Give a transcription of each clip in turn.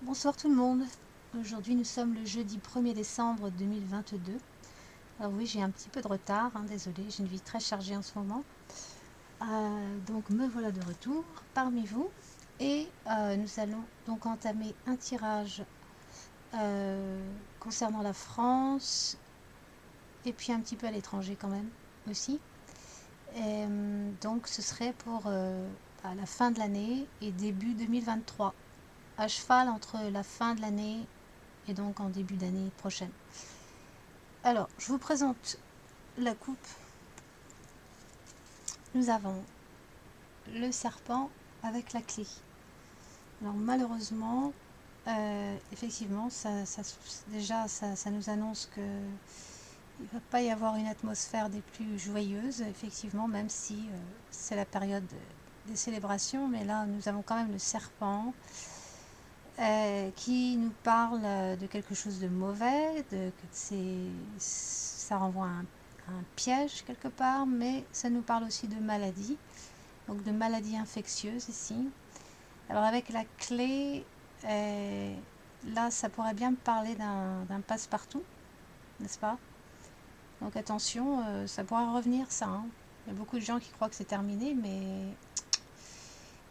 Bonsoir tout le monde. Aujourd'hui nous sommes le jeudi 1er décembre 2022. Alors oui, j'ai un petit peu de retard, désolée, j'ai une vie très chargée en ce moment. Donc me voilà de retour parmi vous et nous allons donc entamer un tirage concernant la France et puis un petit peu à l'étranger quand même aussi. Et, donc ce serait pour à la fin de l'année et début 2023, à cheval entre la fin de l'année et donc en début d'année prochaine. Alors, je vous présente la coupe. Nous avons le serpent avec la clé. Alors malheureusement, effectivement, déjà ça nous annonce que il ne va pas y avoir une atmosphère des plus joyeuses, effectivement, même si c'est la période des célébrations. Mais là, nous avons quand même le serpent qui nous parle de quelque chose de mauvais, ça renvoie à un piège quelque part, mais ça nous parle aussi de maladie, donc de maladies infectieuses ici. Alors avec la clé, là ça pourrait bien me parler d'un passe-partout, n'est-ce pas? Donc attention, ça pourra revenir ça. Il y a beaucoup de gens qui croient que c'est terminé, mais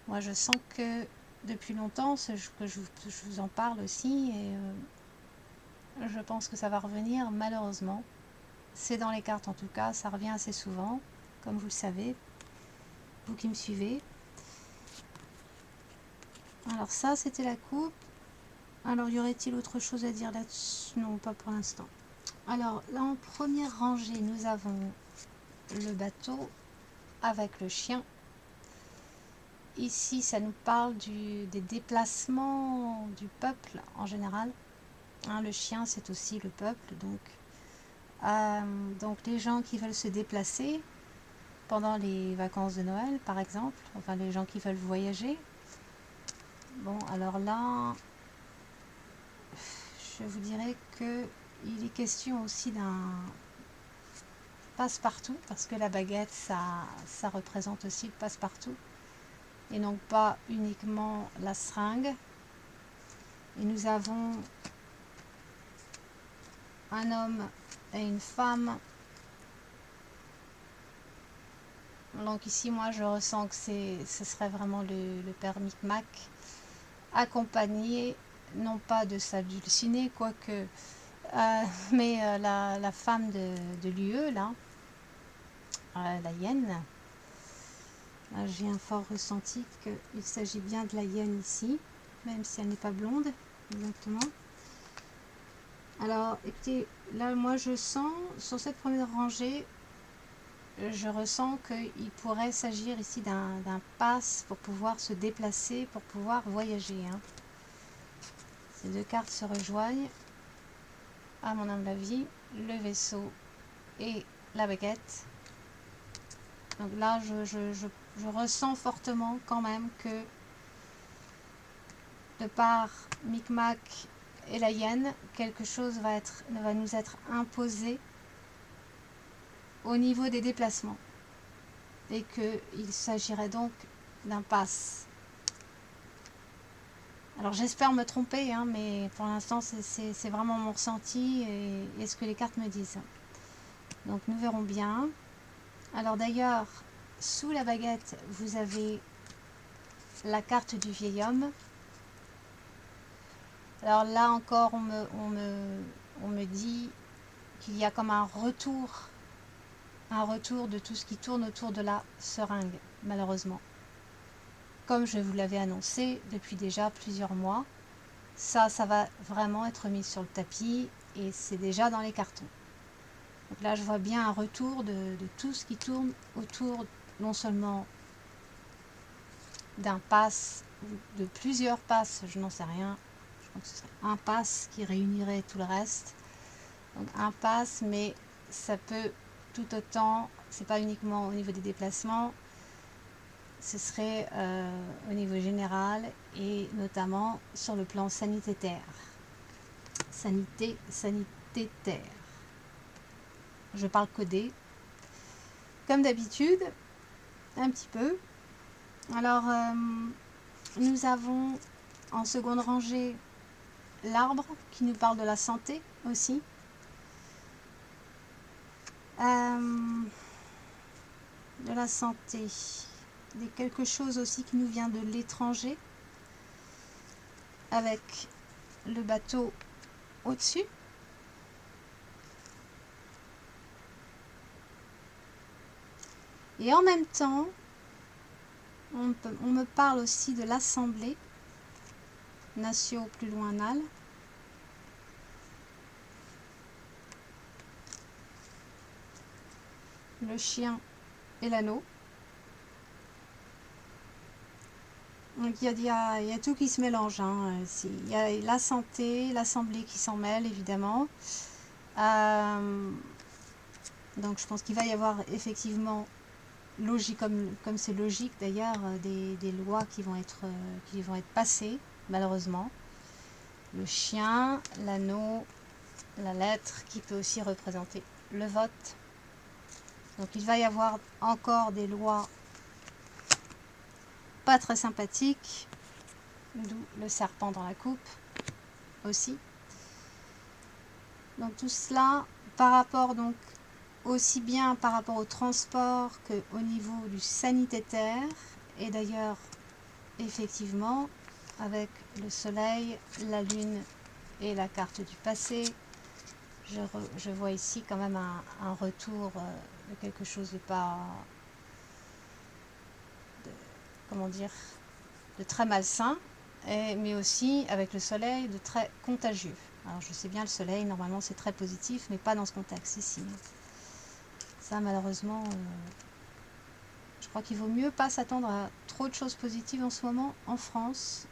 moi je sens que depuis longtemps que je vous en parle aussi, et je pense que ça va revenir malheureusement. C'est dans les cartes en tout cas, ça revient assez souvent, comme vous le savez, vous qui me suivez. Alors ça, c'était la coupe. Alors, y aurait-il autre chose à dire là-dessus? Non, pas pour l'instant. Alors, là, en première rangée, nous avons le bateau avec le chien. Ici, ça nous parle des déplacements du peuple en général. Le chien, c'est aussi le peuple. Donc les gens qui veulent se déplacer pendant les vacances de Noël, par exemple. Enfin, les gens qui veulent voyager. Bon, alors là, je vous dirais qu'il est question aussi d'un passe-partout, parce que la baguette, ça représente aussi le passe-partout, et non pas uniquement la seringue. Et nous avons un homme et une femme. Donc ici, moi, je ressens que ce serait vraiment le père Micmac, accompagné, non pas de sa dulcinée, quoique, mais la femme de l'UE, là, la hyène. Là, j'ai un fort ressenti qu'il s'agit bien de la hyène ici, même si elle n'est pas blonde, exactement. Alors, écoutez, là, moi, je sens, sur cette première rangée, je ressens qu'il pourrait s'agir ici d'un pass pour pouvoir se déplacer, pour pouvoir voyager. Ces deux cartes se rejoignent, à mon humble avis, le vaisseau et la baguette. Donc là, je ressens fortement quand même que de par Micmac et la hyène, quelque chose va nous être imposé au niveau des déplacements, et qu'il s'agirait donc d'un pass. Alors j'espère me tromper, mais pour l'instant c'est vraiment mon ressenti et ce que les cartes me disent. Donc nous verrons bien. Alors d'ailleurs, sous la baguette, vous avez la carte du vieil homme. Alors là encore, on me dit qu'il y a comme un retour de tout ce qui tourne autour de la seringue, malheureusement. Comme je vous l'avais annoncé depuis déjà plusieurs mois, ça va vraiment être mis sur le tapis et c'est déjà dans les cartons. Donc là, je vois bien un retour de tout ce qui tourne autour, non seulement d'un pass, de plusieurs passes, je n'en sais rien. Je pense que ce serait un pass qui réunirait tout le reste. Donc un pass, mais ça peut tout autant, c'est pas uniquement au niveau des déplacements, ce serait au niveau général et notamment sur le plan sanitaire. Sanitaire. Je parle codé. Comme d'habitude, un petit peu. Alors, nous avons en seconde rangée l'arbre qui nous parle de la santé aussi. De la santé. Quelque chose aussi qui nous vient de l'étranger. Avec le bateau au-dessus. Et en même temps, on me parle aussi de l'Assemblée, Natio plus loin Nal. Le chien et l'anneau. Donc il y a tout qui se mélange. Hein. Il y a la santé, l'Assemblée qui s'en mêle évidemment. Donc je pense qu'il va y avoir effectivement, logique, comme c'est logique d'ailleurs, des lois qui vont être passées, malheureusement. Le chien, l'anneau, la lettre qui peut aussi représenter le vote. Donc il va y avoir encore des lois pas très sympathiques, d'où le serpent dans la coupe aussi. Donc tout cela par rapport donc aussi bien par rapport au transport qu'au niveau du sanitaire, et d'ailleurs effectivement avec le soleil, la lune et la carte du passé, je vois ici quand même un retour de quelque chose de pas, comment dire, de très malsain, mais aussi avec le soleil de très contagieux. Alors je sais bien, le soleil normalement c'est très positif, mais pas dans ce contexte ici. Ça malheureusement, je crois qu'il vaut mieux pas s'attendre à trop de choses positives en ce moment en France,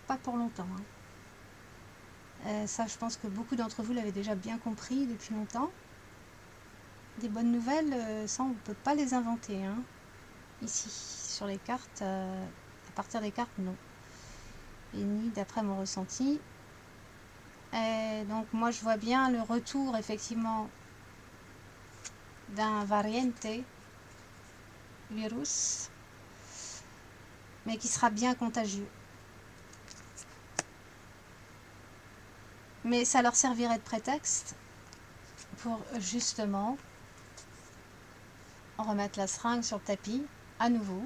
pas pour longtemps. Hein. Ça je pense que beaucoup d'entre vous l'avez déjà bien compris depuis longtemps. Des bonnes nouvelles, ça on ne peut pas les inventer. Hein. Ici, sur les cartes, à partir des cartes, non. Et ni d'après mon ressenti. Et donc moi je vois bien le retour effectivement d'un variante virus, mais qui sera bien contagieux. Mais ça leur servirait de prétexte pour justement remettre la seringue sur le tapis à nouveau,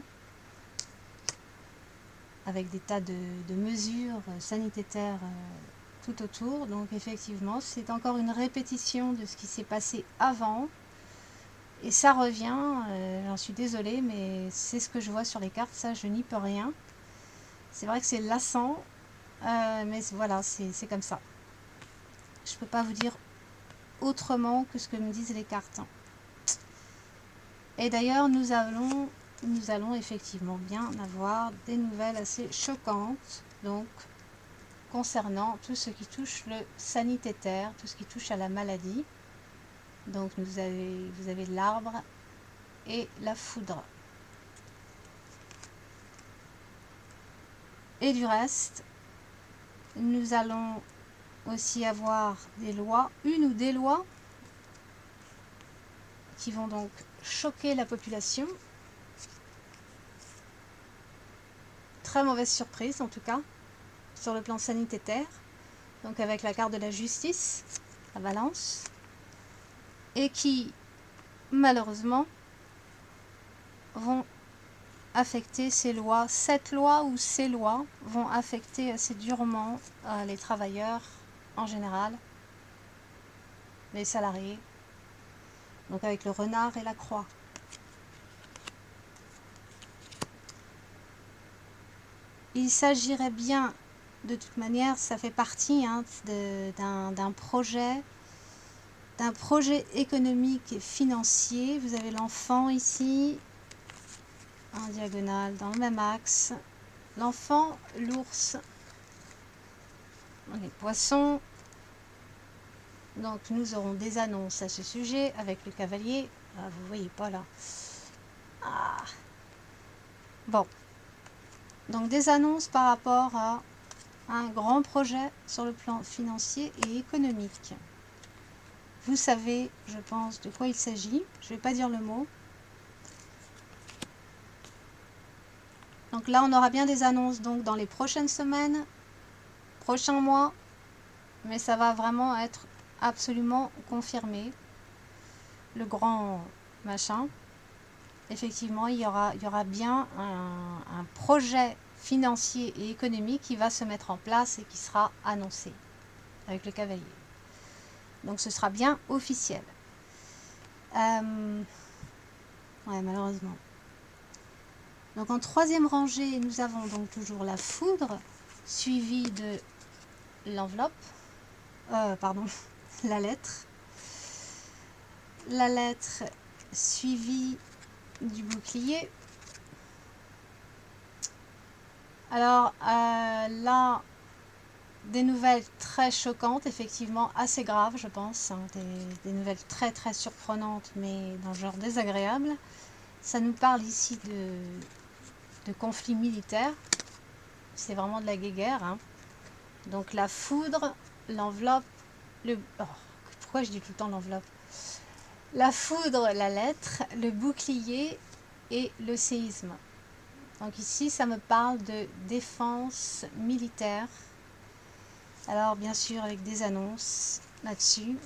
avec des tas de mesures sanitaires tout autour. Donc effectivement, c'est encore une répétition de ce qui s'est passé avant. Et ça revient, j'en suis désolée, mais c'est ce que je vois sur les cartes, ça je n'y peux rien. C'est vrai que c'est lassant, mais voilà, c'est comme ça. Je ne peux pas vous dire autrement que ce que me disent les cartes. Et d'ailleurs, nous allons effectivement bien avoir des nouvelles assez choquantes, donc concernant tout ce qui touche le sanitaire, tout ce qui touche à la maladie. Donc vous avez l'arbre et la foudre. Et du reste, nous allons aussi avoir des lois, une ou des lois, qui vont donc choquer la population. Très mauvaise surprise en tout cas, sur le plan sanitaire. Donc avec la carte de la justice, la balance, et qui, malheureusement, vont affecter ces lois. Cette loi ou ces lois vont affecter assez durement les travailleurs en général, les salariés, donc avec le renard et la croix. Il s'agirait bien, de toute manière, ça fait partie d'un projet économique et financier. Vous avez l'enfant ici, en diagonale, dans le même axe. L'enfant, l'ours, les poissons. Donc nous aurons des annonces à ce sujet avec le cavalier. Ah, vous voyez pas là. Ah. Bon. Donc des annonces par rapport à un grand projet sur le plan financier et économique. Vous savez, je pense, de quoi il s'agit. Je ne vais pas dire le mot. Donc là, on aura bien des annonces donc dans les prochaines semaines, prochains mois, mais ça va vraiment être absolument confirmé. Le grand machin, effectivement, il y aura bien un projet financier et économique qui va se mettre en place et qui sera annoncé avec le cavalier. Donc ce sera bien officiel. Ouais, malheureusement. Donc en troisième rangée, nous avons donc toujours la foudre, suivie de l'enveloppe, pardon, la lettre. La lettre suivie du bouclier. Alors là, des nouvelles très choquantes, effectivement, assez graves, je pense, hein, des nouvelles très très surprenantes, mais d'un genre désagréable. Ça nous parle ici de conflits militaires. C'est vraiment de la guéguerre, hein. Donc la foudre, l'enveloppe, pourquoi je dis tout le temps l'enveloppe? La foudre, la lettre, le bouclier et le séisme. Donc ici, ça me parle de défense militaire. Alors bien sûr avec des annonces là-dessus,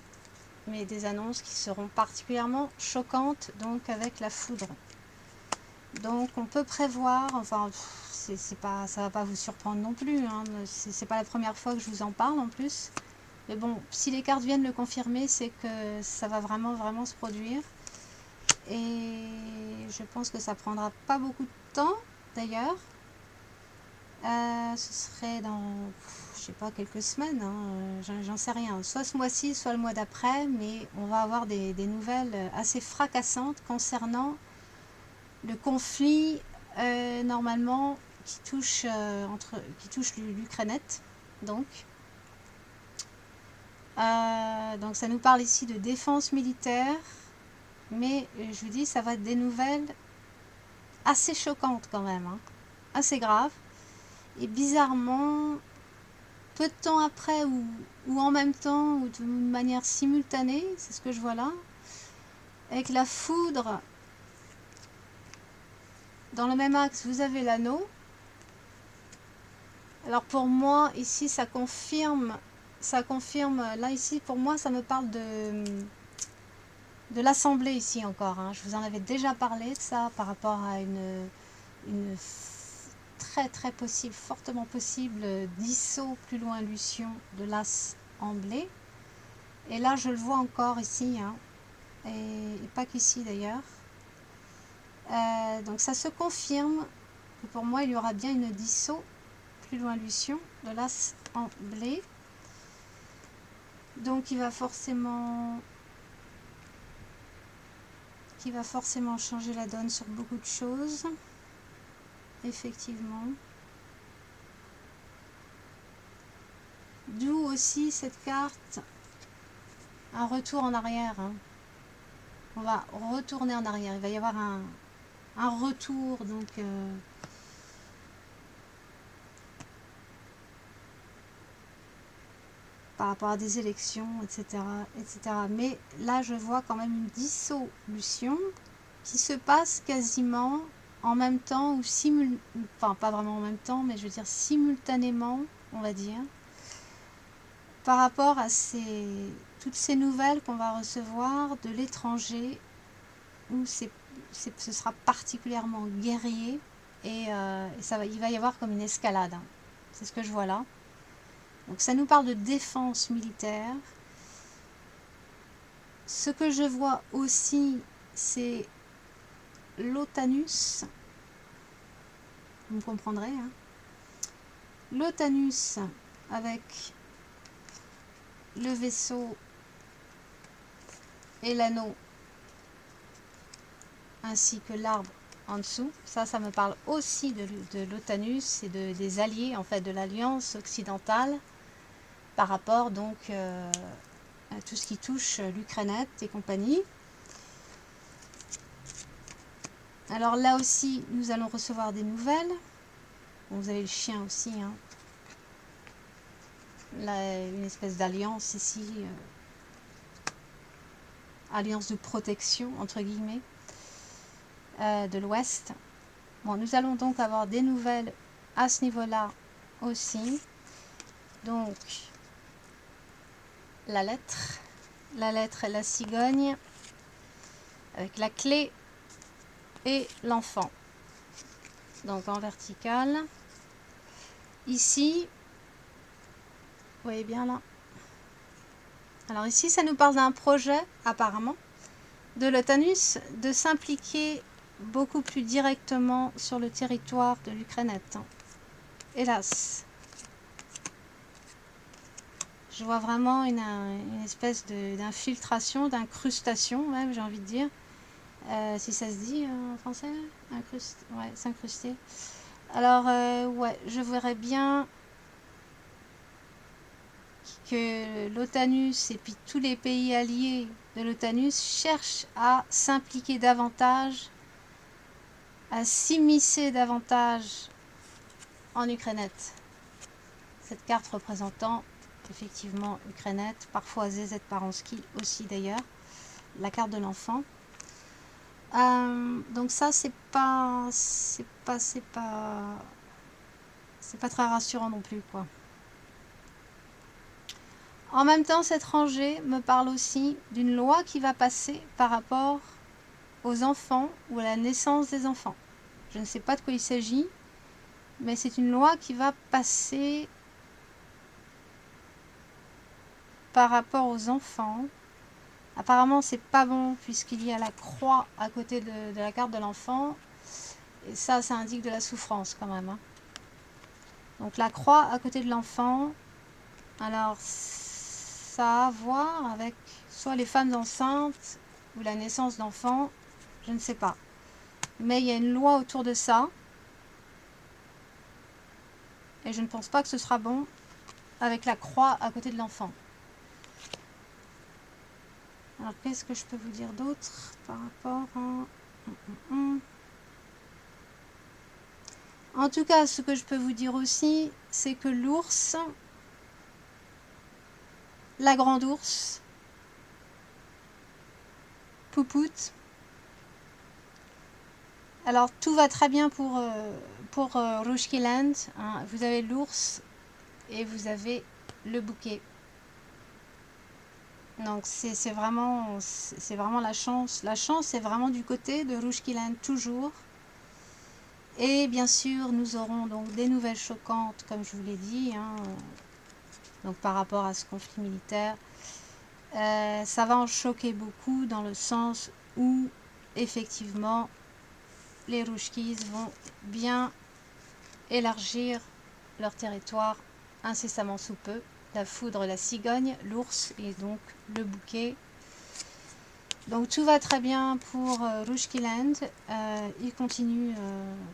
mais des annonces qui seront particulièrement choquantes, donc avec la foudre. Donc on peut prévoir, enfin c'est pas, ça va pas vous surprendre non plus, hein, c'est pas la première fois que je vous en parle en plus. Mais bon, si les cartes viennent le confirmer, c'est que ça va vraiment vraiment se produire. Et je pense que ça prendra pas beaucoup de temps d'ailleurs. Ce serait dans, je sais pas, quelques semaines, hein, j'en sais rien. Soit ce mois-ci, soit le mois d'après, mais on va avoir des nouvelles assez fracassantes concernant le conflit, normalement, qui touche l'Ukrainette. Donc ça nous parle ici de défense militaire, mais je vous dis, ça va être des nouvelles assez choquantes quand même, hein, assez graves. Et bizarrement, peu de temps après ou en même temps ou de manière simultanée, c'est ce que je vois là, avec la foudre, dans le même axe, vous avez l'anneau. Alors pour moi, ici, ça confirme, là ici, pour moi, ça me parle de l'Assemblée ici encore, hein. Je vous en avais déjà parlé de ça par rapport à une très très possible, fortement possible dissaut plus loin Lucion de l'Assemblée. Et là, je le vois encore ici, hein, et pas qu'ici d'ailleurs. Donc ça se confirme que pour moi, il y aura bien une dissaut plus loin Lucion de l'Assemblée. Donc il va forcément changer la donne sur beaucoup de choses, effectivement. D'où aussi cette carte, un retour en arrière, hein. On va retourner en arrière, il va y avoir un retour, donc par rapport à des élections, etc., etc. Mais là, je vois quand même une dissolution qui se passe quasiment en même temps, ou enfin pas vraiment en même temps, mais je veux dire simultanément, on va dire, par rapport à toutes ces nouvelles qu'on va recevoir de l'étranger, où ce sera particulièrement guerrier, et il va y avoir comme une escalade, hein. C'est ce que je vois là. Donc ça nous parle de défense militaire. Ce que je vois aussi, c'est l'Otanus. Vous me comprendrez, hein. L'Otanus avec le vaisseau et l'anneau, ainsi que l'arbre en dessous. Ça me parle aussi de l'Otanus et des alliés, en fait, de l'Alliance occidentale, par rapport donc à tout ce qui touche l'Ukrainette et compagnie. Alors là aussi, nous allons recevoir des nouvelles. Bon, vous avez le chien aussi, hein. Là, une espèce d'alliance ici, alliance de protection, entre guillemets, de l'Ouest. Bon, nous allons donc avoir des nouvelles à ce niveau-là aussi. Donc, la lettre. La lettre et la cigogne, avec la clé et l'enfant. Donc en vertical. Ici, vous voyez bien là. Alors ici, ça nous parle d'un projet, apparemment, de l'Otanus de s'impliquer beaucoup plus directement sur le territoire de l'Ukrainette. Hélas. Je vois vraiment une espèce d'infiltration, d'incrustation, même, j'ai envie de dire. Si ça se dit en français, ouais, s'incruster. Alors, ouais, je verrais bien que l'Otanus et puis tous les pays alliés de l'Otanus cherchent à s'impliquer davantage, à s'immiscer davantage en Ukrainette. Cette carte représentant effectivement Ukrainette, parfois ZZ Paransky aussi d'ailleurs, la carte de l'enfant. Donc ça c'est pas très rassurant non plus quoi. En même temps, cette rangée me parle aussi d'une loi qui va passer par rapport aux enfants ou à la naissance des enfants. Je ne sais pas de quoi il s'agit, mais c'est une loi qui va passer par rapport aux enfants. Apparemment, c'est pas bon puisqu'il y a la croix à côté de la carte de l'enfant. Et ça indique de la souffrance quand même. Hein. Donc la croix à côté de l'enfant, alors ça a à voir avec soit les femmes enceintes ou la naissance d'enfants, je ne sais pas. Mais il y a une loi autour de ça. Et je ne pense pas que ce sera bon avec la croix à côté de l'enfant. Alors qu'est-ce que je peux vous dire d'autre par rapport à... En tout cas, ce que je peux vous dire aussi, c'est que l'ours, la grande ours, Poupoute, alors tout va très bien pour Rushkiland. Hein. Vous avez l'ours et vous avez le bouquet. Donc c'est vraiment la chance. La chance est vraiment du côté de Rushkiland toujours. Et bien sûr, nous aurons donc des nouvelles choquantes, comme je vous l'ai dit, hein, donc par rapport à ce conflit militaire. Ça va en choquer beaucoup dans le sens où, effectivement, les Rouchkis vont bien élargir leur territoire incessamment sous peu. La foudre, la cigogne, l'ours et donc le bouquet. Donc tout va très bien pour Rushkiland. Ils continuent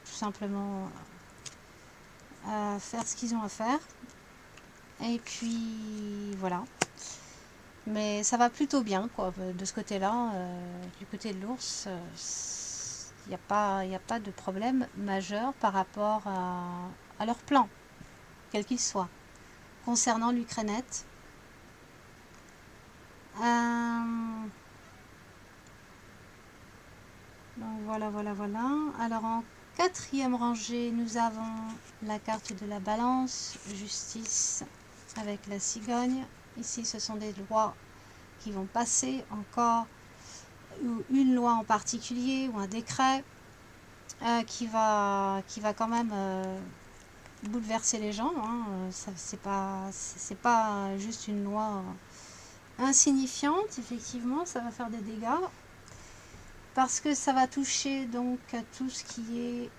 tout simplement à faire ce qu'ils ont à faire. Et puis voilà. Mais ça va plutôt bien quoi, de ce côté-là. Du côté de l'ours, il n'y a pas de problème majeur par rapport à leur plan, quel qu'il soit. Concernant l'Ukrainette, donc voilà. Alors en quatrième rangée, nous avons la carte de la balance, justice avec la cigogne. Ici, ce sont des lois qui vont passer encore, ou une loi en particulier, ou un décret qui va quand même bouleverser les gens. Hein. C'est pas juste une loi insignifiante, effectivement, ça va faire des dégâts. Parce que ça va toucher donc à tout ce qui est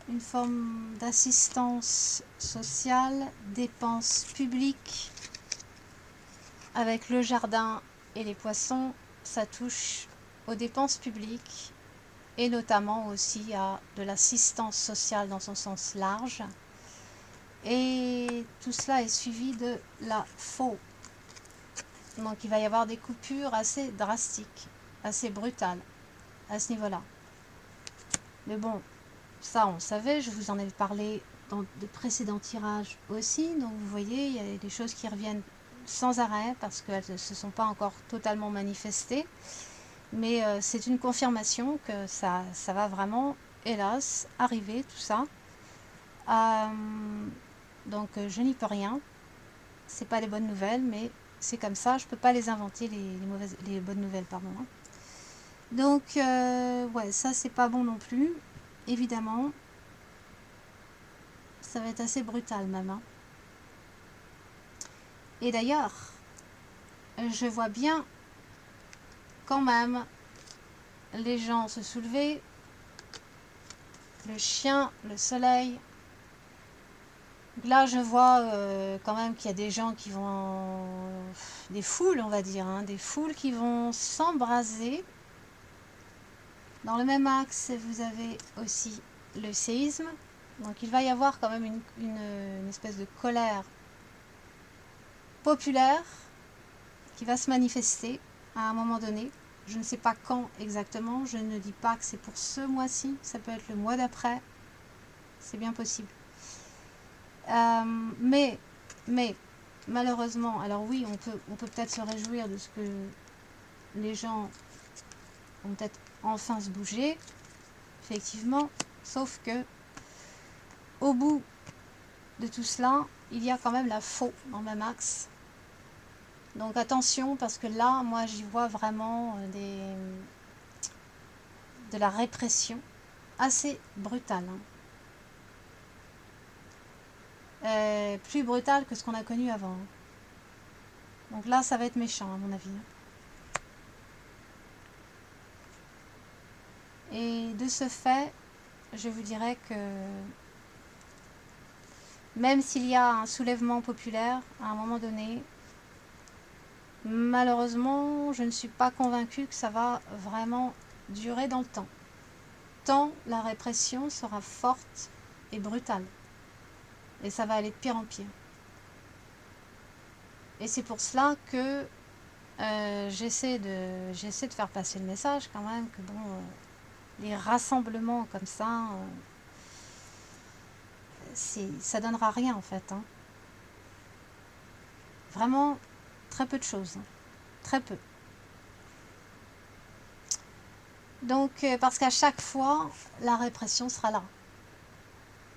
une forme d'assistance sociale, dépenses publiques, avec le jardin et les poissons, ça touche aux dépenses publiques et notamment aussi à de l'assistance sociale dans son sens large. Et tout cela est suivi de la faux. Donc il va y avoir des coupures assez drastiques, assez brutales à ce niveau-là. Mais bon, ça on savait, je vous en ai parlé dans de précédents tirages aussi. Donc vous voyez, il y a des choses qui reviennent sans arrêt parce qu'elles ne se sont pas encore totalement manifestées. Mais c'est une confirmation que ça va vraiment, hélas, arriver tout ça. Donc je n'y peux rien. c'est pas les bonnes nouvelles, mais c'est comme ça, je peux pas les inventer, les bonnes nouvelles, pardon. Hein. Donc, ouais, ça c'est pas bon non plus, évidemment. Ça va être assez brutal même. Hein. Et d'ailleurs, je vois bien quand même les gens se soulever, le chien, le soleil. Là, je vois quand même qu'il y a des gens qui vont... des foules, on va dire, hein, des foules qui vont s'embraser. Dans le même axe, vous avez aussi le séisme. Donc il va y avoir quand même une espèce de colère populaire qui va se manifester à un moment donné. Je ne sais pas quand exactement, je ne dis pas que c'est pour ce mois-ci, ça peut être le mois d'après, c'est bien possible. Mais malheureusement, alors oui, on peut peut-être se réjouir de ce que les gens vont peut-être enfin se bouger, effectivement, sauf que au bout de tout cela, il y a quand même la faux dans le même axe. Donc attention, parce que là, moi, j'y vois vraiment de la répression assez brutale. Hein. Plus brutale que ce qu'on a connu avant. Hein. Donc là, ça va être méchant, à mon avis. Et de ce fait, je vous dirais que même s'il y a un soulèvement populaire, à un moment donné, malheureusement, je ne suis pas convaincue que ça va vraiment durer dans le temps. Tant la répression sera forte et brutale. Et ça va aller de pire en pire. Et c'est pour cela que j'essaie de faire passer le message quand même que bon, les rassemblements comme ça, ça donnera rien en fait. Hein. Vraiment très peu de choses. Hein. Très peu. Donc, parce qu'à chaque fois, la répression sera là.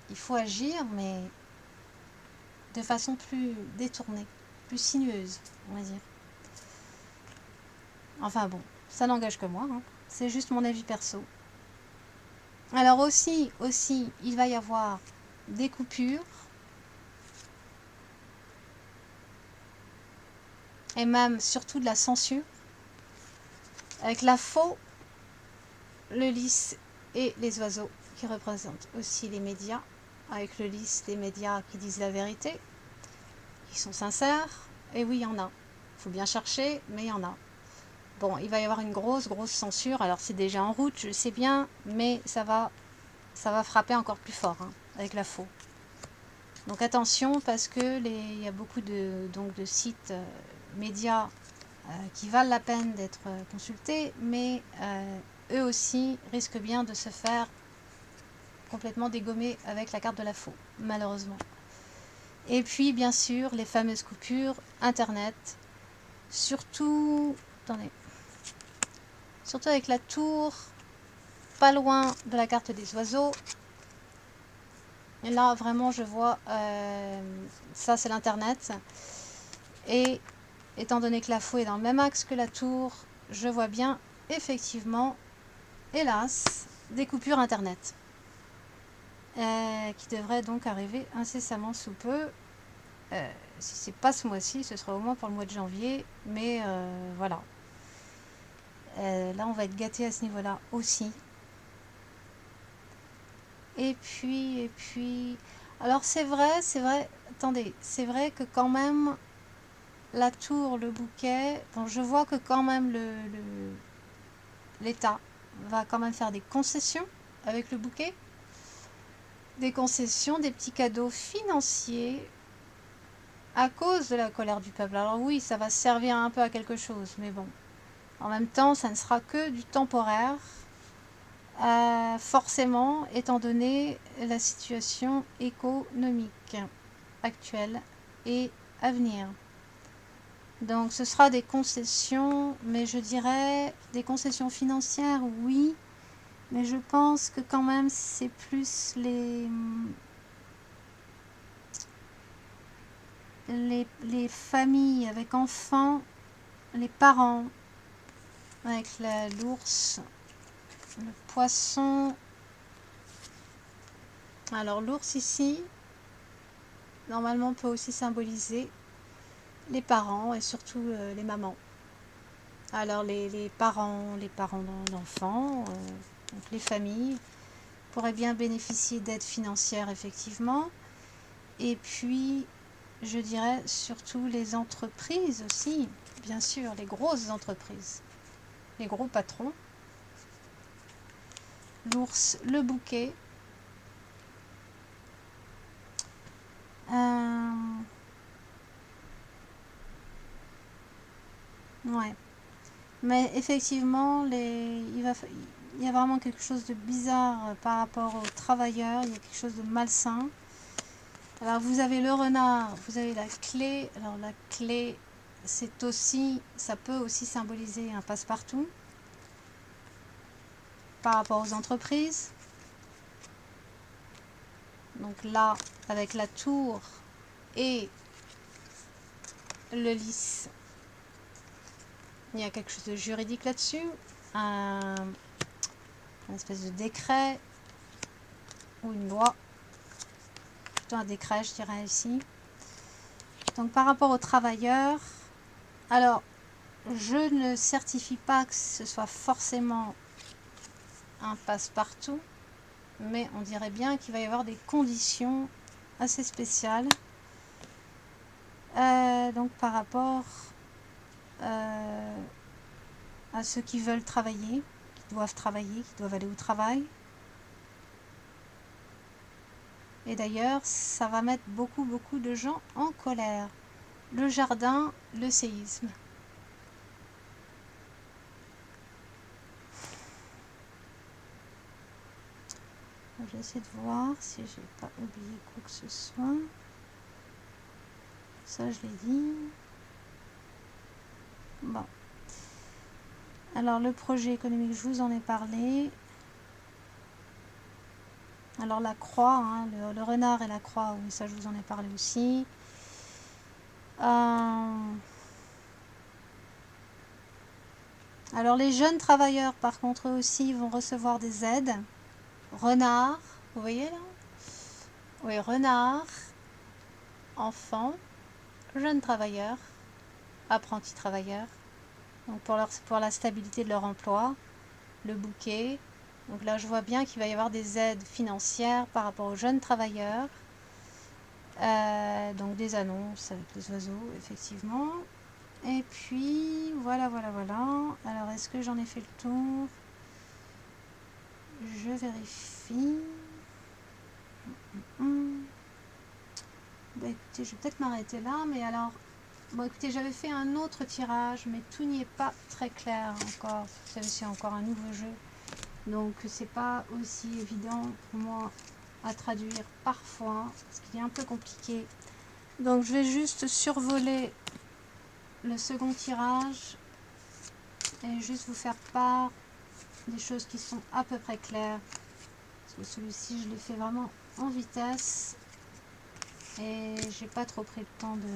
Il faut agir, mais de façon plus détournée, plus sinueuse, on va dire. Enfin bon, ça n'engage que moi, hein. C'est juste mon avis perso. Alors aussi, il va y avoir des coupures, et même surtout de la censure, avec la faux, le lys et les oiseaux, qui représentent aussi les médias, avec le lys, les médias qui disent la vérité, qui sont sincères, et oui, il y en a. Il faut bien chercher, mais il y en a. Bon, il va y avoir une grosse censure, alors c'est déjà en route, je sais bien, mais ça va frapper encore plus fort, hein, avec la faux. Donc attention, parce que il y a beaucoup de sites médias qui valent la peine d'être consultés, mais eux aussi risquent bien de se faire complètement dégommer avec la carte de la faux, malheureusement. Et puis, bien sûr, les fameuses coupures Internet, surtout avec la tour, pas loin de la carte des oiseaux. Et là, vraiment, je vois, ça c'est l'Internet. Et étant donné que la faux est dans le même axe que la tour, je vois bien, effectivement, hélas, des coupures Internet. Qui devraient donc arriver incessamment sous peu. Si c'est pas ce mois-ci, ce sera au moins pour le mois de janvier. Mais voilà. Là, on va être gâtés à ce niveau-là aussi. Et puis... Alors c'est vrai, attendez, c'est vrai que quand même, la tour, le bouquet, bon, je vois que quand même l'État va quand même faire des concessions avec le bouquet. Des concessions, des petits cadeaux financiers à cause de la colère du peuple. Alors oui, ça va servir un peu à quelque chose, mais bon, en même temps, ça ne sera que du temporaire, forcément, étant donné la situation économique actuelle et à venir. Donc ce sera des concessions, mais je dirais des concessions financières, oui, mais je pense que quand même c'est plus les familles avec enfants, les parents, avec l'ours, le poisson. Alors l'ours ici, normalement peut aussi symboliser les parents et surtout les mamans. Alors les parents d'enfants, donc les familles, pourraient bien bénéficier d'aides financières effectivement. Et puis, je dirais surtout les entreprises aussi, bien sûr, les grosses entreprises, les gros patrons. L'ours, le bouquet. Ouais. Mais effectivement, il y a vraiment quelque chose de bizarre par rapport aux travailleurs, il y a quelque chose de malsain. Alors vous avez le renard, vous avez la clé. Alors la clé, c'est aussi, ça peut aussi symboliser un passe-partout par rapport aux entreprises. Donc là, avec la tour et le lys, il y a quelque chose de juridique là-dessus, un espèce de décret ou une loi, plutôt un décret je dirais ici. Donc par rapport aux travailleurs, alors je ne certifie pas que ce soit forcément un passe-partout, mais on dirait bien qu'il va y avoir des conditions assez spéciales. Donc par rapport à ceux qui veulent travailler, qui doivent aller au travail. Et d'ailleurs, ça va mettre beaucoup de gens en colère. Le jardin, le séisme. Je vais essayer de voir si j'ai pas oublié quoi que ce soit. Ça, je l'ai dit. Bon. Alors, le projet économique, je vous en ai parlé. Alors, la croix, hein, le renard et la croix, oui, ça, je vous en ai parlé aussi. Alors, les jeunes travailleurs, par contre, eux aussi, vont recevoir des aides. Renard, vous voyez là? Oui, renard, enfant, jeunes travailleurs, apprentis travailleurs. Donc pour la stabilité de leur emploi, le bouquet. Donc là, je vois bien qu'il va y avoir des aides financières par rapport aux jeunes travailleurs. Donc des annonces avec les oiseaux, effectivement. Et puis, voilà. Alors, est-ce que j'en ai fait le tour? Je vérifie. Bah, écoutez, je vais peut-être m'arrêter là, mais alors... Bon, écoutez, j'avais fait un autre tirage, mais tout n'y est pas très clair encore. Vous savez, c'est encore un nouveau jeu. Donc, c'est pas aussi évident pour moi à traduire parfois, parce qu'il est un peu compliqué. Donc, je vais juste survoler le second tirage et juste vous faire part des choses qui sont à peu près claires. Parce que celui-ci, je l'ai fait vraiment en vitesse et j'ai pas trop pris le temps de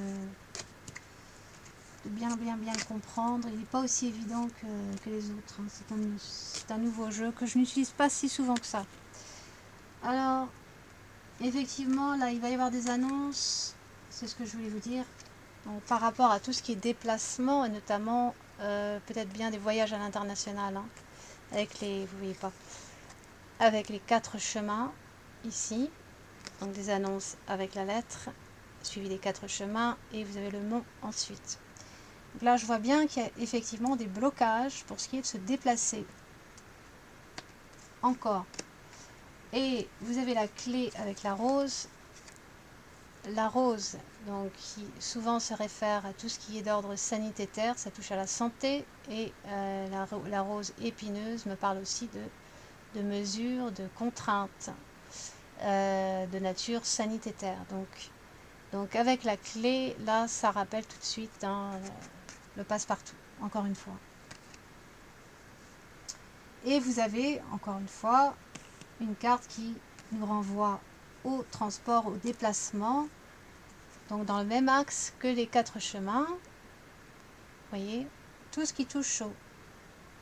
bien le comprendre. Il n'est pas aussi évident que les autres. C'est un nouveau jeu que je n'utilise pas si souvent que ça. Alors, effectivement, là, il va y avoir des annonces. C'est ce que je voulais vous dire. Donc, par rapport à tout ce qui est déplacement, et notamment peut-être bien des voyages à l'international. Hein, avec les, vous voyez pas, avec les 4 chemins ici. Donc, des annonces avec la lettre, suivi des 4 chemins, et vous avez le mot ensuite. Donc là, je vois bien qu'il y a effectivement des blocages pour ce qui est de se déplacer. Encore. Et vous avez la clé avec la rose. La rose, donc, qui souvent se réfère à tout ce qui est d'ordre sanitaire, ça touche à la santé. Et la rose épineuse me parle aussi de mesures, de contraintes de nature sanitaire. Donc avec la clé, là, ça rappelle tout de suite le passe-partout, encore une fois. Et vous avez, encore une fois, une carte qui nous renvoie au transport, au déplacement. Donc dans le même axe que les 4 chemins. Vous voyez, tout ce qui touche au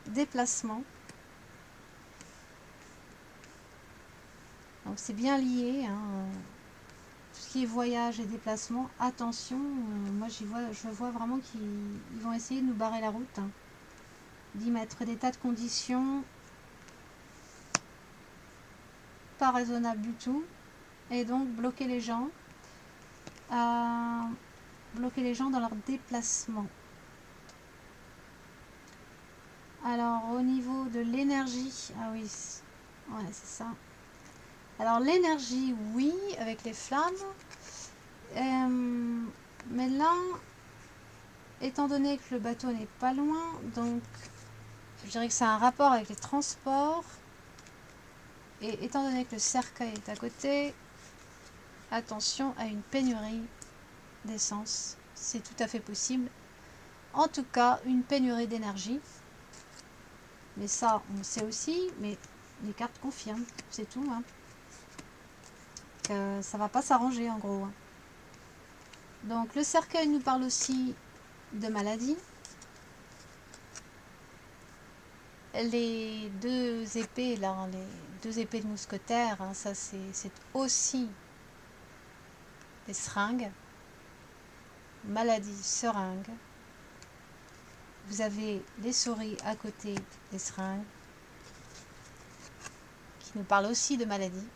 déplacement. Donc c'est bien lié, hein. Tout ce qui est voyage et déplacement, attention, moi je vois vraiment qu'ils vont essayer de nous barrer la route, hein, d'y mettre des tas de conditions pas raisonnables du tout, et donc bloquer les gens dans leur déplacement. Alors au niveau de l'énergie, ah oui, ouais, c'est ça. Alors l'énergie, oui, avec les flammes, mais là, étant donné que le bateau n'est pas loin, donc je dirais que c'est un rapport avec les transports, et étant donné que le cercueil est à côté, attention à une pénurie d'essence, c'est tout à fait possible. En tout cas, une pénurie d'énergie. Mais ça, on le sait aussi, mais les cartes confirment, c'est tout, hein. Que ça va pas s'arranger en gros, hein. Donc le cercueil nous parle aussi de maladie. Les deux épées, là, les deux épées de mousquetaire, hein, ça c'est aussi des seringues. Maladie, seringue. Vous avez les souris à côté des seringues, qui nous parlent aussi de maladie.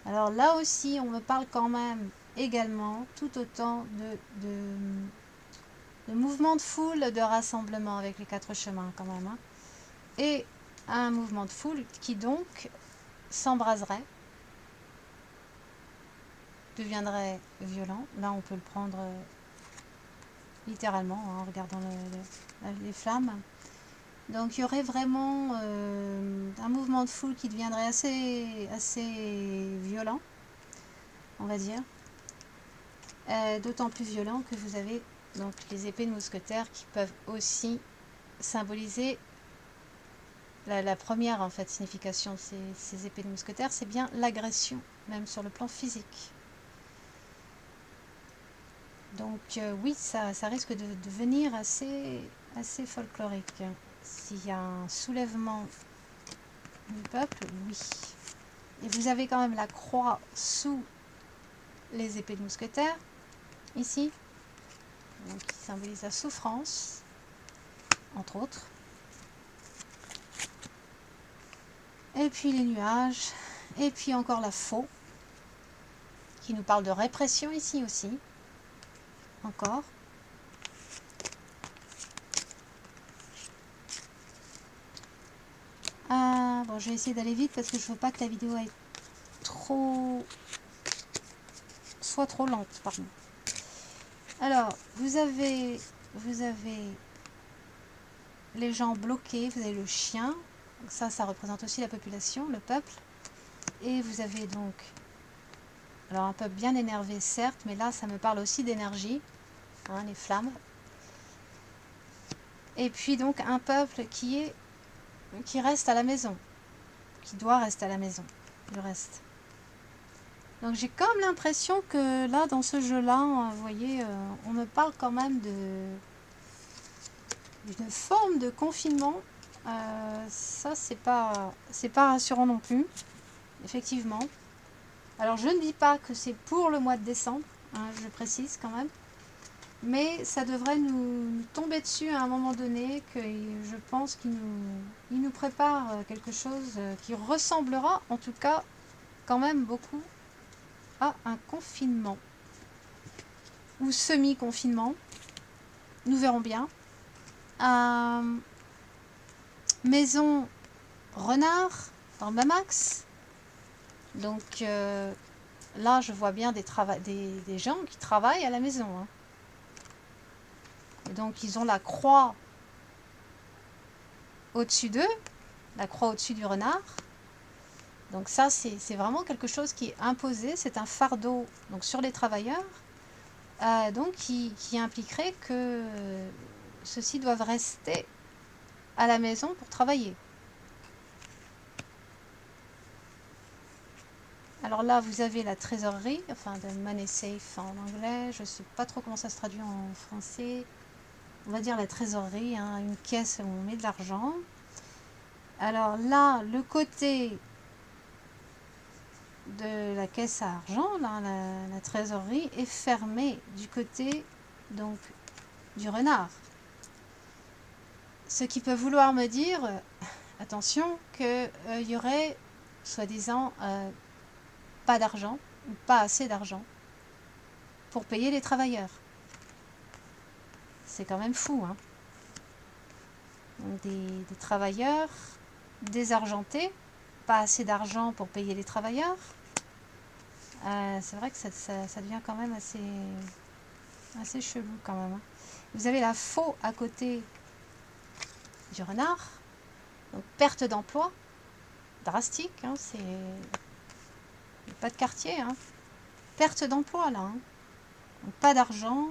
Alors là aussi, on me parle quand même également tout autant de mouvement de foule, de rassemblement avec les 4 chemins quand même, hein. Et un mouvement de foule qui donc s'embraserait, deviendrait violent. Là, on peut le prendre littéralement, hein, en regardant les flammes. Donc il y aurait vraiment un mouvement de foule qui deviendrait assez violent, on va dire. D'autant plus violent que vous avez donc les épées de mousquetaire qui peuvent aussi symboliser la première en fait signification de ces épées de mousquetaire, c'est bien l'agression, même sur le plan physique. Donc oui, ça risque de devenir assez folklorique. S'il y a un soulèvement du peuple, oui. Et vous avez quand même la croix sous les épées de mousquetaire, ici, donc, qui symbolise la souffrance, entre autres. Et puis les nuages, et puis encore la faux, qui nous parle de répression ici aussi, encore. Bon, je vais essayer d'aller vite parce que je veux pas que la vidéo soit trop lente, pardon. Alors, vous avez les gens bloqués, vous avez le chien, donc ça représente aussi la population, le peuple, et vous avez donc, alors un peuple bien énervé certes, mais là ça me parle aussi d'énergie, hein, les flammes, et puis donc un peuple qui reste à la maison, qui doit rester à la maison, le reste. Donc j'ai comme l'impression que là, dans ce jeu-là, vous voyez, on me parle quand même d'une forme de confinement. Ça, c'est pas rassurant non plus, effectivement. Alors je ne dis pas que c'est pour le mois de décembre, hein, je précise quand même. Mais ça devrait nous tomber dessus à un moment donné, que je pense qu'il nous prépare quelque chose qui ressemblera, en tout cas, quand même beaucoup à un confinement. Ou semi-confinement. Nous verrons bien. Maison renard, dans le même axe. Donc là, je vois bien des gens qui travaillent à la maison, hein. Et donc, ils ont la croix au-dessus d'eux, la croix au-dessus du renard. Donc ça, c'est vraiment quelque chose qui est imposé, c'est un fardeau donc, sur les travailleurs, donc qui impliquerait que ceux-ci doivent rester à la maison pour travailler. Alors là, vous avez la trésorerie, enfin de money safe en anglais, je ne sais pas trop comment ça se traduit en français. On va dire la trésorerie, hein, une caisse où on met de l'argent. Alors là, le côté de la caisse à argent, là, la trésorerie est fermée du côté donc du renard. Ce qui peut vouloir me dire, attention, qu'il y aurait soi-disant pas d'argent ou pas assez d'argent pour payer les travailleurs. C'est quand même fou, hein. Donc des travailleurs désargentés, pas assez d'argent pour payer les travailleurs. C'est vrai que ça devient quand même assez chelou quand même, hein. Vous avez la faux à côté du renard, donc perte d'emploi drastique, hein, c'est pas de quartier, hein. Perte d'emploi là, hein. Donc, pas d'argent,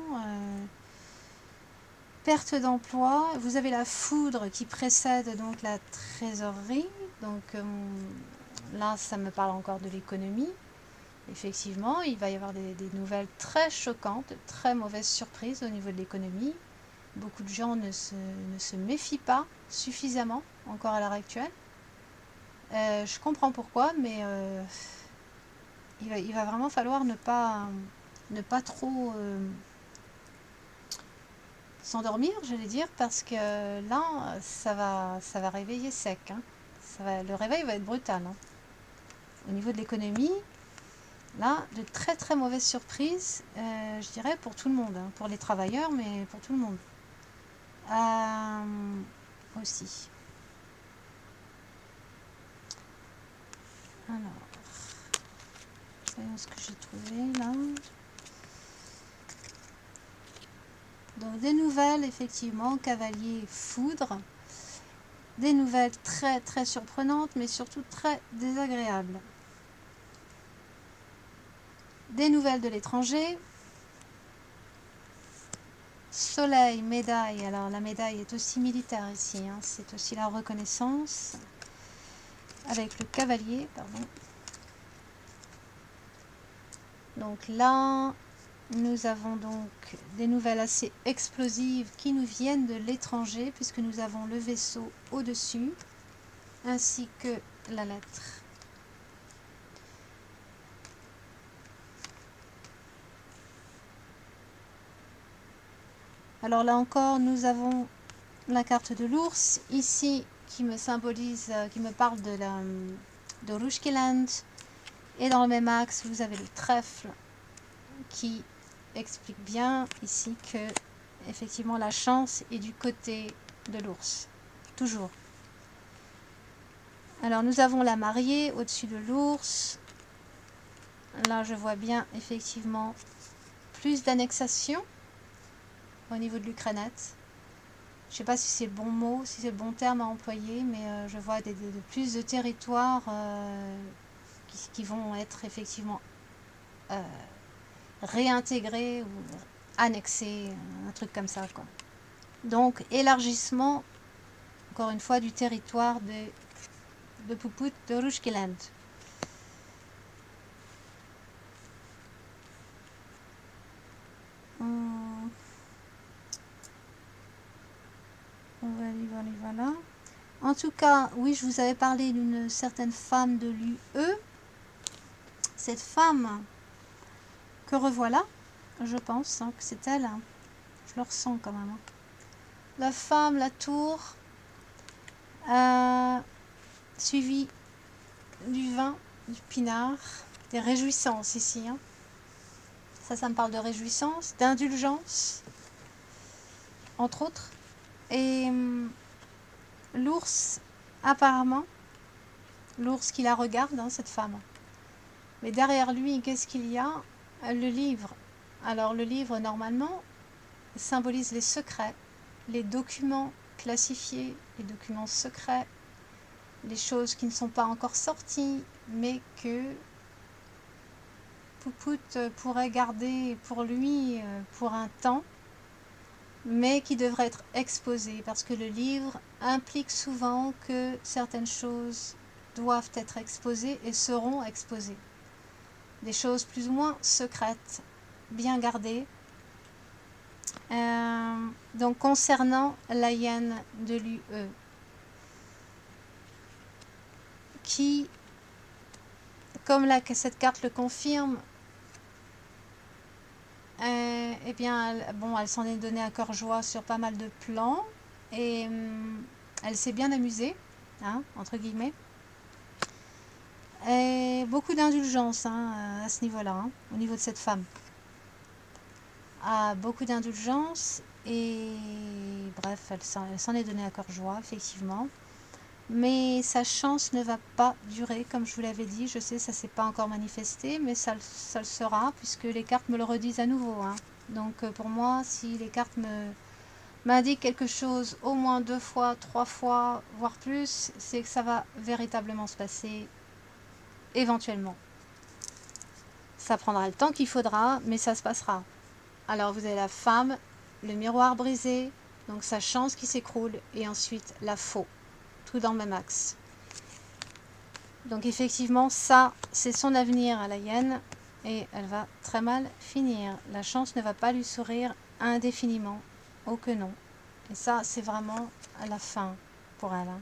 perte d'emploi. Vous avez la foudre qui précède donc la trésorerie, donc là ça me parle encore de l'économie. Effectivement, il va y avoir des nouvelles très choquantes, très mauvaises surprises au niveau de l'économie. Beaucoup de gens ne se méfient pas suffisamment encore à l'heure actuelle. Je comprends pourquoi, mais il va vraiment falloir ne pas trop s'endormir, j'allais dire, parce que là, ça va réveiller sec, hein. Le réveil va être brutal, hein. Au niveau de l'économie, là, de très très mauvaises surprises, je dirais, pour tout le monde, hein. Pour les travailleurs, mais pour tout le monde. Aussi. Alors, voyons ce que j'ai trouvé là. Donc des nouvelles, effectivement, cavalier, foudre. Des nouvelles très très surprenantes, mais surtout très désagréables. Des nouvelles de l'étranger. Soleil, médaille. Alors la médaille est aussi militaire ici, hein. C'est aussi la reconnaissance. Avec le cavalier, pardon. Donc là, nous avons donc des nouvelles assez explosives qui nous viennent de l'étranger, puisque nous avons le vaisseau au-dessus, ainsi que la lettre. Alors là encore, nous avons la carte de l'ours, ici, qui me symbolise, qui me parle de Rushkiland. Et dans le même axe, vous avez le trèfle qui explique bien ici que effectivement la chance est du côté de l'ours, toujours. Alors nous avons la mariée au-dessus de l'ours. Là je vois bien effectivement plus d'annexation au niveau de l'Ukrainette. Je ne sais pas si c'est le bon mot, si c'est le bon terme à employer, mais je vois de plus de territoires qui vont être effectivement réintégrés ou annexés, un truc comme ça, quoi. Donc élargissement, encore une fois, du territoire de Puput de Rushkiland. Voilà. En tout cas, oui, je vous avais parlé d'une certaine femme de l'UE. Cette femme que revoilà, je pense hein, que c'est elle. Hein. Je le ressens quand même. Hein. La femme, la tour, suivie du vin, du pinard, des réjouissances ici. Hein. Ça me parle de réjouissance, d'indulgence, entre autres. Et l'ours, apparemment, l'ours qui la regarde, hein, cette femme. Mais derrière lui, qu'est-ce qu'il y a? Le livre. Alors le livre, normalement, symbolise les secrets, les documents classifiés, les documents secrets, les choses qui ne sont pas encore sorties, mais que Puput pourrait garder pour lui pour un temps, mais qui devrait être exposées, parce que le livre implique souvent que certaines choses doivent être exposées et seront exposées. des choses plus ou moins secrètes, bien gardées. Donc concernant la hyène de l'UE, qui, comme cette carte le confirme, eh bien, elle s'en est donné à cœur joie sur pas mal de plans, et elle s'est bien amusée, hein, entre guillemets. Et beaucoup d'indulgence, hein, à ce niveau-là, hein, au niveau de cette femme. Beaucoup d'indulgence, et bref, elle s'en est donné à cœur joie, effectivement. Mais sa chance ne va pas durer, comme je vous l'avais dit. Je sais, ça ne s'est pas encore manifesté, mais ça le sera, puisque les cartes me le redisent à nouveau, hein. Donc pour moi, si les cartes m'indiquent quelque chose au moins 2 fois, 3 fois, voire plus, c'est que ça va véritablement se passer éventuellement. Ça prendra le temps qu'il faudra, mais ça se passera. Alors vous avez la femme, le miroir brisé, donc sa chance qui s'écroule, et ensuite la faux, tout dans le même axe. Donc effectivement, ça, c'est son avenir à la hyène, et elle va très mal finir. La chance ne va pas lui sourire indéfiniment, oh que non. Et ça, c'est vraiment à la fin pour elle, hein.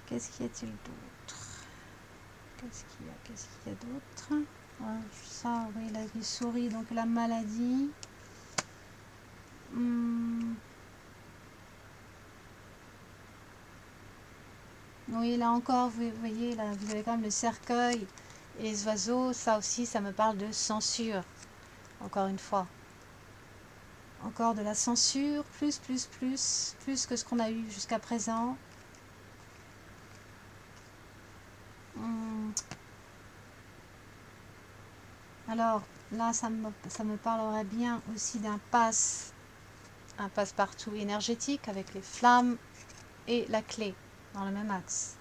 Qu'est-ce qu'il y a-t-il d'autre? Qu'est-ce qu'il y a d'autre? Ça, oui, la souris, donc la maladie. Oui, là encore, vous voyez, là, vous avez quand même le cercueil et les oiseaux. Ça aussi, ça me parle de censure. Encore une fois. Encore de la censure, plus que ce qu'on a eu jusqu'à présent. Alors, là, ça me parlerait bien aussi d'un un passe-partout énergétique avec les flammes et la clé dans le même axe.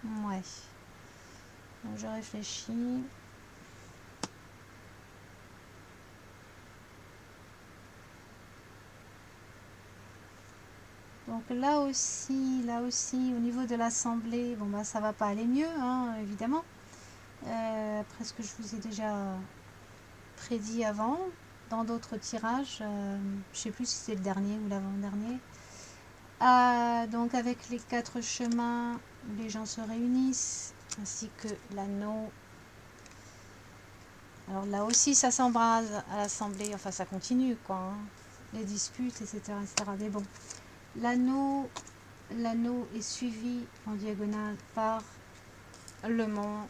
Ouais. Donc je réfléchis. Donc là aussi, au niveau de l'assemblée, bon bah ça va pas aller mieux, hein, évidemment. Après ce que je vous ai déjà prédit avant, dans d'autres tirages, je sais plus si c'est le dernier ou l'avant-dernier. Donc avec les 4 chemins, les gens se réunissent, ainsi que l'anneau. Alors là aussi ça s'embrase à l'assemblée, enfin ça continue quoi, hein, les disputes, etc. Mais bon, l'anneau est suivi en diagonale par le mont,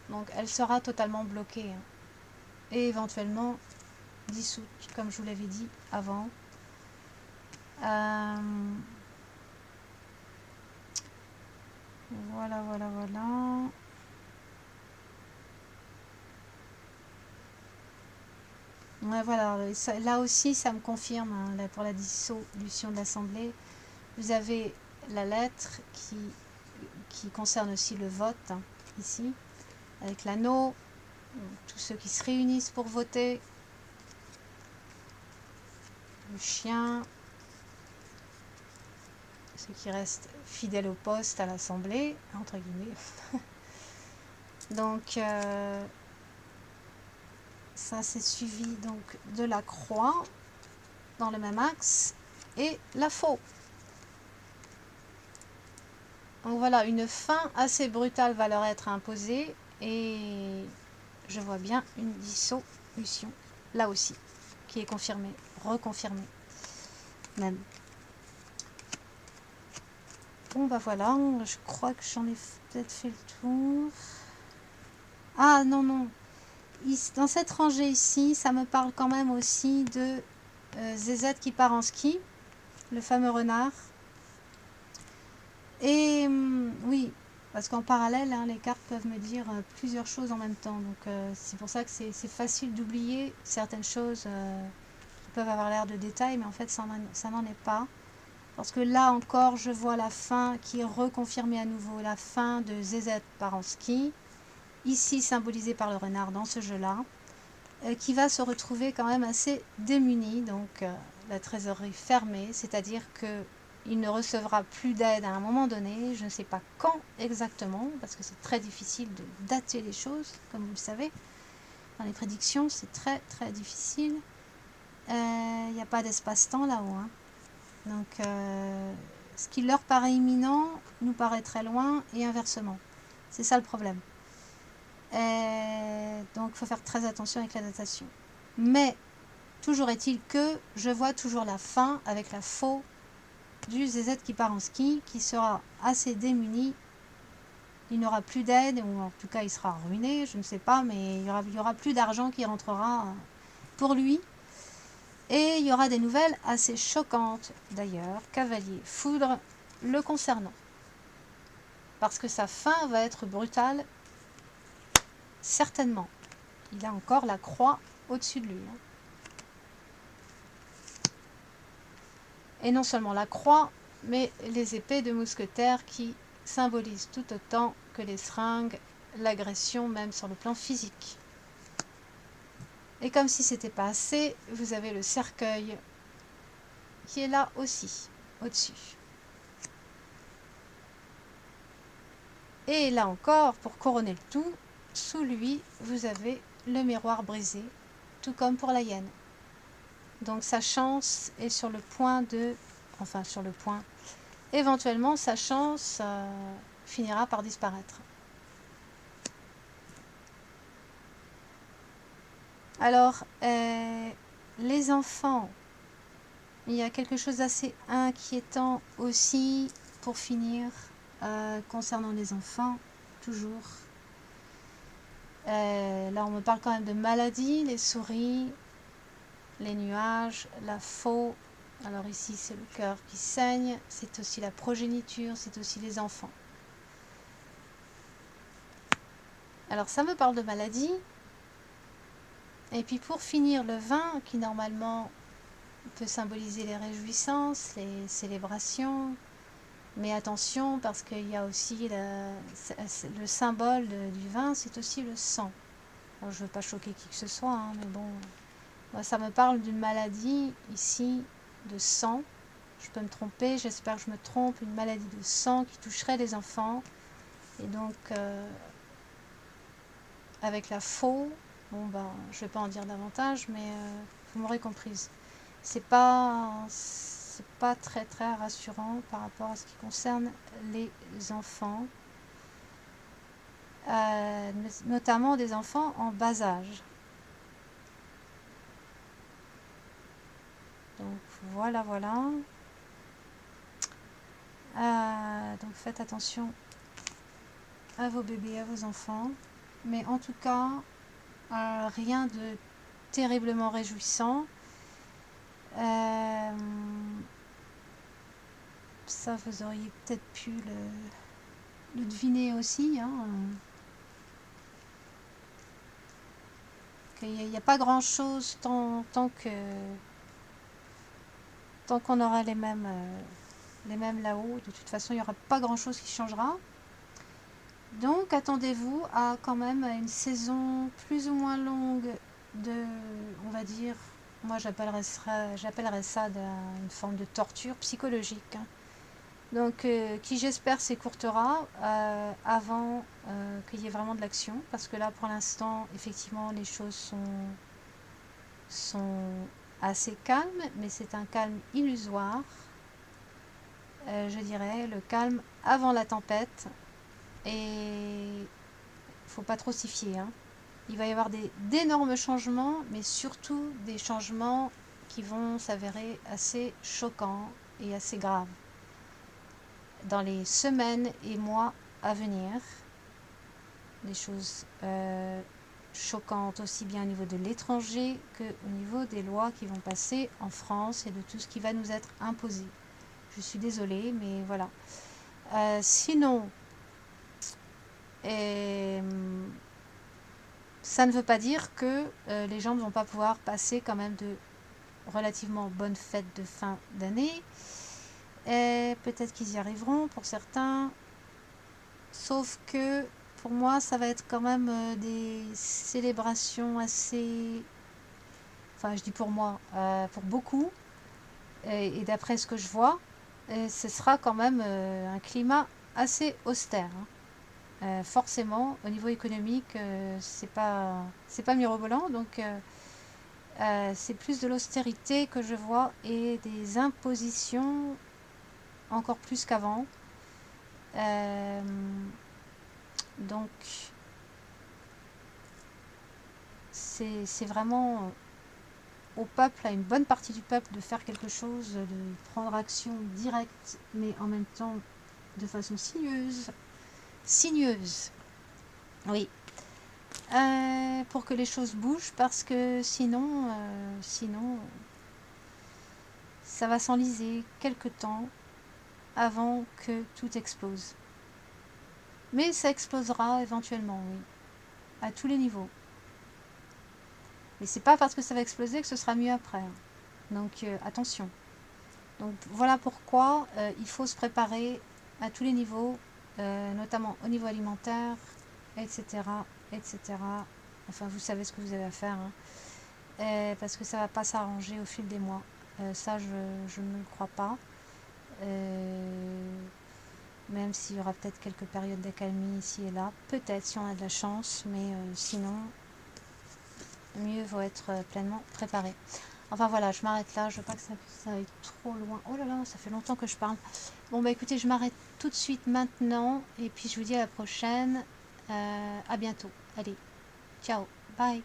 donc elle sera totalement bloquée, hein, et éventuellement dissoute, comme je vous l'avais dit avant. Voilà. Ouais, voilà, là aussi ça me confirme, hein, là, pour la dissolution de l'Assemblée. Vous avez la lettre qui concerne aussi le vote, hein, ici, avec l'anneau, tous ceux qui se réunissent pour voter, le chien, ceux qui restent fidèles au poste à l'Assemblée, entre guillemets. Donc ça c'est suivi donc de la croix dans le même axe et la faux. Donc voilà, une fin assez brutale va leur être imposée, et je vois bien une dissolution là aussi qui est confirmée, reconfirmée même. Bon bah voilà, je crois que j'en ai peut-être fait le tour. Ah non, dans cette rangée ici, ça me parle quand même aussi de ZZ qui part en ski, le fameux renard. Et oui, parce qu'en parallèle, hein, les cartes peuvent me dire plusieurs choses en même temps. Donc c'est pour ça que c'est facile d'oublier certaines choses qui peuvent avoir l'air de détails, mais en fait ça n'en est pas. Parce que là encore, je vois la fin qui est reconfirmée à nouveau, la fin de ZZ part en ski, ici symbolisée par le renard dans ce jeu-là. qui va se retrouver quand même assez démuni, donc la trésorerie fermée, c'est-à-dire qu'il ne recevra plus d'aide à un moment donné, je ne sais pas quand exactement, parce que c'est très difficile de dater les choses, comme vous le savez. Dans les prédictions, c'est très très difficile. Il n'y a pas d'espace-temps là-haut, hein. Donc, ce qui leur paraît imminent nous paraît très loin et inversement. C'est ça le problème. Donc, il faut faire très attention avec la datation. Mais, toujours est-il que je vois toujours la fin avec la faux du ZZ qui part en ski, qui sera assez démuni. Il n'aura plus d'aide, ou en tout cas il sera ruiné, je ne sais pas, mais il y aura plus d'argent qui rentrera pour lui. Et il y aura des nouvelles assez choquantes d'ailleurs, Cavalier Foudre, le concernant. Parce que sa fin va être brutale, certainement. Il a encore la croix au-dessus de lui. Et non seulement la croix, mais les épées de mousquetaires qui symbolisent tout autant que les seringues l'agression même sur le plan physique. Et comme si c'était pas assez, vous avez le cercueil qui est là aussi, au-dessus. Et là encore, pour couronner le tout, sous lui, vous avez le miroir brisé, tout comme pour la hyène. Donc sa chance est sur le point de... Enfin, sur le point. Éventuellement, sa chance finira par disparaître. Alors, les enfants, il y a quelque chose d'assez inquiétant aussi, pour finir, concernant les enfants, toujours. Là, on me parle quand même de maladies, les souris, les nuages, la faux. Alors ici, c'est le cœur qui saigne, c'est aussi la progéniture, c'est aussi les enfants. Alors ça me parle de maladies. Et puis pour finir, le vin, qui normalement peut symboliser les réjouissances, les célébrations. Mais attention, parce qu'il y a aussi le symbole du vin, c'est aussi le sang. Alors, je ne veux pas choquer qui que ce soit, hein, mais bon, moi, ça me parle d'une maladie ici de sang. Je peux me tromper, j'espère que je me trompe, une maladie de sang qui toucherait les enfants. Et donc, avec la faux, bon ben, je ne vais pas en dire davantage, mais vous m'aurez comprise. C'est pas très très rassurant par rapport à ce qui concerne les enfants, notamment des enfants en bas âge. Donc voilà. Donc faites attention à vos bébés, à vos enfants. Mais en tout cas, rien de terriblement réjouissant. Ça, vous auriez peut-être pu le deviner aussi. Hein. Il n'y a pas grand-chose tant qu'on aura les mêmes là-haut. De toute façon, il n'y aura pas grand-chose qui changera. Donc, attendez-vous à quand même une saison plus ou moins longue de, on va dire, moi j'appellerais ça une forme de torture psychologique. Hein. Donc, qui j'espère s'écourtera avant qu'il y ait vraiment de l'action. Parce que là, pour l'instant, effectivement, les choses sont assez calmes, mais c'est un calme illusoire. Je dirais le calme avant la tempête. Et il ne faut pas trop s'y fier. Hein. Il va y avoir d'énormes changements, mais surtout des changements qui vont s'avérer assez choquants et assez graves dans les semaines et mois à venir. Des choses choquantes aussi bien au niveau de l'étranger qu'au niveau des lois qui vont passer en France et de tout ce qui va nous être imposé. Je suis désolée, mais voilà. Sinon, ça ne veut pas dire que les gens ne vont pas pouvoir passer quand même de relativement bonnes fêtes de fin d'année. Peut-être qu'ils y arriveront pour certains. Sauf que pour moi, ça va être quand même des célébrations assez... Enfin, je dis pour moi, pour beaucoup. Et d'après ce que je vois, ce sera quand même un climat assez austère, hein. Forcément, au niveau économique, c'est pas mirobolant, donc c'est plus de l'austérité que je vois et des impositions encore plus qu'avant. Euh, donc, c'est vraiment au peuple, à une bonne partie du peuple, de faire quelque chose, de prendre action directe, mais en même temps de façon sinueuse. Sinueuse, oui. Pour que les choses bougent, parce que sinon, ça va s'enliser quelque temps avant que tout explose. Mais ça explosera éventuellement, oui, à tous les niveaux. Mais c'est pas parce que ça va exploser que ce sera mieux après, hein. Donc attention. Donc voilà pourquoi il faut se préparer à tous les niveaux, notamment au niveau alimentaire, etc., etc. Enfin, vous savez ce que vous avez à faire, hein. Parce que ça va pas s'arranger au fil des mois. Ça, je ne le crois pas. Même s'il y aura peut-être quelques périodes d'accalmie ici et là, peut-être si on a de la chance, mais sinon, mieux vaut être pleinement préparé. Enfin voilà, je m'arrête là, je veux pas que ça aille trop loin. Oh là là, ça fait longtemps que je parle. Bon bah écoutez, je m'arrête tout de suite maintenant, et puis je vous dis à la prochaine. À bientôt. Allez, ciao, bye.